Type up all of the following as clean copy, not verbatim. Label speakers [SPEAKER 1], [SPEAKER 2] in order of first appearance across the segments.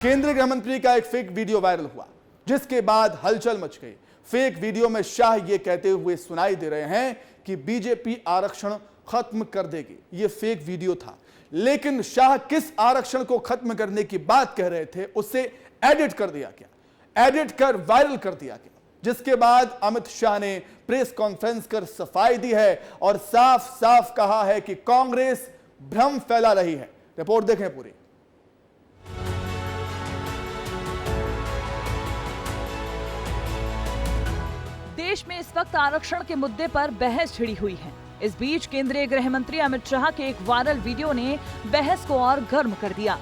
[SPEAKER 1] केंद्रीय गृह मंत्री का एक फेक वीडियो वायरल हुआ, जिसके बाद हलचल मच गई। फेक वीडियो में शाह ये कहते हुए सुनाई दे रहे हैं कि बीजेपी आरक्षण खत्म कर देगी। ये फेक वीडियो था, लेकिन शाह किस आरक्षण को खत्म करने की बात कह रहे थे उसे एडिट कर दिया गया, एडिट कर वायरल कर दिया गया, जिसके बाद अमित शाह ने प्रेस कॉन्फ्रेंस कर सफाई दी है और साफ साफ कहा है कि कांग्रेस भ्रम फैला रही है। रिपोर्ट देखें पूरी।
[SPEAKER 2] देश में इस वक्त आरक्षण के मुद्दे पर बहस छिड़ी हुई है। इस बीच केंद्रीय गृह मंत्री अमित शाह के एक वायरल वीडियो ने बहस को और गर्म कर दिया।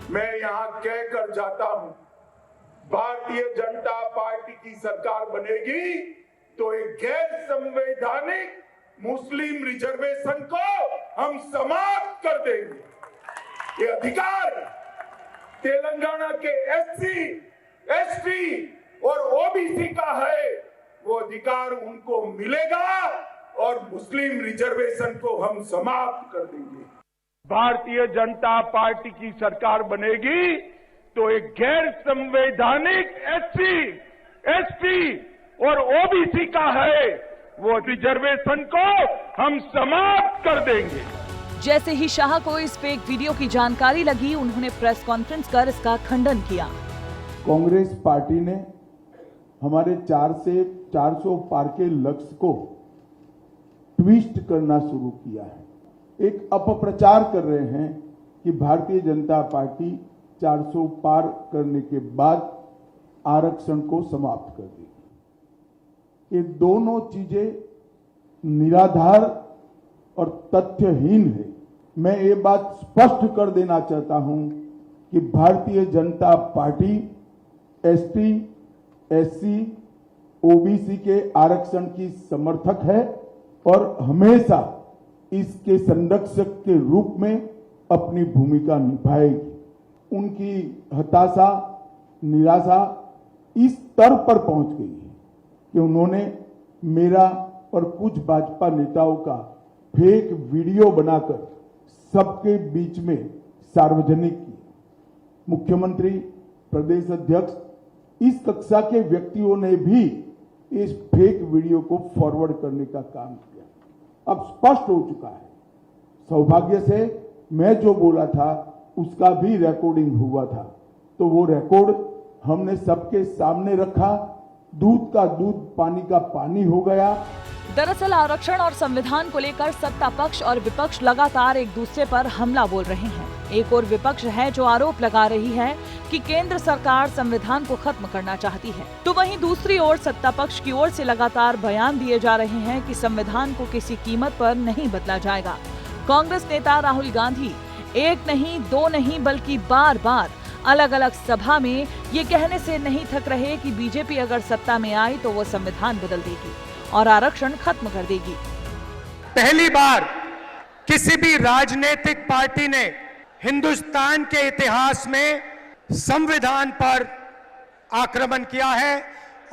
[SPEAKER 3] मैं यहाँ कह कर जाता हूँ, भारतीय जनता पार्टी की सरकार बनेगी तो एक गैर संवैधानिक मुस्लिम रिजर्वेशन को हम समाप्त कर देंगे। ये अधिकार तेलंगाना के एससी, एसटी और ओबीसी का है, वो अधिकार उनको मिलेगा और मुस्लिम रिजर्वेशन को हम समाप्त कर देंगे। भारतीय जनता पार्टी की सरकार बनेगी तो एक गैर संवैधानिक एससी, एसटी और ओबीसी का है, वो रिजर्वेशन को हम समाप्त कर देंगे।
[SPEAKER 2] जैसे ही शाह को इस फेक वीडियो की जानकारी लगी, उन्होंने प्रेस कॉन्फ्रेंस कर इसका खंडन किया।
[SPEAKER 4] कांग्रेस पार्टी ने हमारे 4 से 400 पार के लक्ष्य को ट्विस्ट करना शुरू किया है। एक अपप्रचार कर रहे हैं कि भारतीय जनता पार्टी 400 पार करने के बाद आरक्षण को समाप्त कर देगी। ये दोनों चीजें निराधार और तथ्यहीन है। मैं ये बात स्पष्ट कर देना चाहता हूं कि Bharatiya Janata party ST, SC, OBC के आरक्षण की समर्थक है और हमेशा इसके संरक्षक के रूप में अपनी भूमिका निभाएगी। उनकी हताशा, निराशा इस स्तर पर पहुंच गई है कि उन्होंने मेरा और कुछ भाजपा नेताओं का फेक वीडियो बनाकर सबके बीच में सार्वजनिक किया। मुख्यमंत्री, प्रदेश अध्यक्ष, इस कक्षा के व्यक्तियों ने भी इस फेक वीडियो को फॉरवर्ड करने का काम किया। अब स्पष्ट हो चुका है। सौभाग्य से मैं जो बोला था उसका भी रिकॉर्डिंग हुआ था, तो वो रिकॉर्ड हमने सबके सामने रखा। दूध का दूध, पानी का पानी हो गया।
[SPEAKER 2] दरअसल आरक्षण और संविधान को लेकर सत्ता पक्ष और विपक्ष लगातार एक दूसरे पर हमला बोल रहे हैं। एक और विपक्ष है जो आरोप लगा रही है कि केंद्र सरकार संविधान को खत्म करना चाहती है, तो वहीं दूसरी ओर सत्ता पक्ष की ओर से लगातार बयान दिए जा रहे हैं कि संविधान को किसी कीमत पर नहीं बदला जाएगा। कांग्रेस नेता राहुल गांधी एक नहीं, दो नहीं, बल्कि बार बार अलग अलग सभा में ये कहने से नहीं थक रहे कि बीजेपी अगर सत्ता में आई तो वो संविधान बदल देगी और आरक्षण खत्म कर देगी।
[SPEAKER 5] पहली बार किसी भी राजनीतिक पार्टी ने हिंदुस्तान के इतिहास में संविधान पर आक्रमण किया है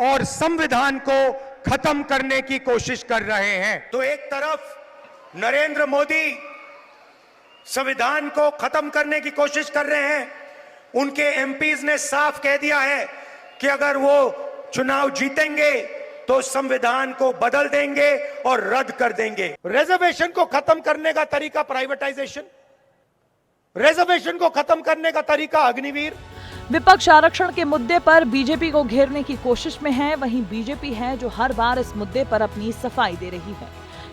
[SPEAKER 5] और संविधान को खत्म करने की कोशिश कर रहे हैं। तो एक तरफ नरेंद्र मोदी संविधान को खत्म करने की कोशिश कर रहे हैं। उनके एमपीज ने साफ कह दिया है कि अगर वो चुनाव जीतेंगे तो संविधान को बदल देंगे और रद्द कर देंगे। रिजर्वेशन को खत्म करने का तरीका प्राइवेटाइजेशन, रिजर्वेशन को खत्म करने का तरीका अग्निवीर।
[SPEAKER 2] विपक्ष आरक्षण के मुद्दे पर बीजेपी को घेरने की कोशिश में है। वहीं बीजेपी है जो हर बार इस मुद्दे पर अपनी सफाई दे रही है।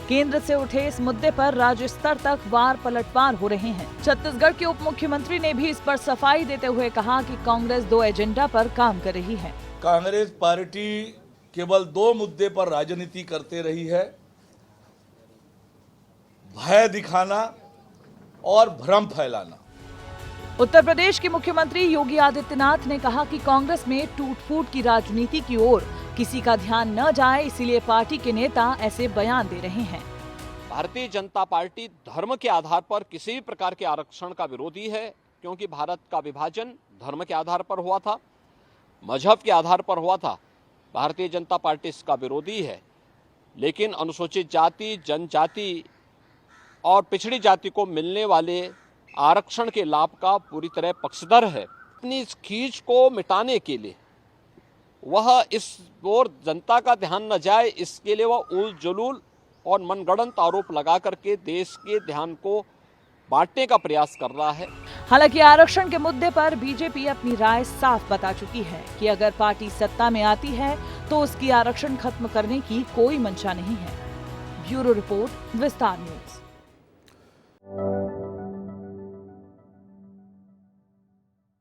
[SPEAKER 2] केंद्र से उठे इस मुद्दे पर राज्य स्तर तक वार पलटवार हो रहे हैं। छत्तीसगढ़ के उप मुख्यमंत्री ने भी इस पर सफाई देते हुए कहा कि कांग्रेस 2 एजेंडा पर काम कर रही है।
[SPEAKER 6] कांग्रेस पार्टी केवल 2 मुद्दे पर राजनीति करते रही है, भय दिखाना और भ्रम फैलाना।
[SPEAKER 2] उत्तर प्रदेश के मुख्यमंत्री योगी आदित्यनाथ ने कहा कि कांग्रेस में टूट फूट की राजनीति की ओर किसी का ध्यान न जाए, इसीलिए पार्टी के नेता ऐसे बयान दे रहे हैं।
[SPEAKER 7] भारतीय जनता पार्टी धर्म के आधार पर किसी भी प्रकार के आरक्षण का विरोधी है, क्योंकि भारत का विभाजन धर्म के आधार पर हुआ था, मजहब के आधार पर हुआ था। भारतीय जनता पार्टी इसका विरोधी है, लेकिन अनुसूचित जाति, जनजाति और पिछड़ी जाति को मिलने वाले आरक्षण के लाभ का पूरी तरह पक्षधर है। अपनी इस खींच को मिटाने के लिए वह इस ओर जनता का ध्यान न जाए, इसके लिए वह उल जलूल और मनगढ़ंत आरोप लगा करके देश के ध्यान को बांटने का प्रयास कर रहा है।
[SPEAKER 2] हालांकि आरक्षण के मुद्दे पर बीजेपी अपनी राय साफ बता चुकी है कि अगर पार्टी सत्ता में आती है तो उसकी आरक्षण खत्म करने की कोई मंशा नहीं है। ब्यूरो रिपोर्ट, विस्तार न्यूज।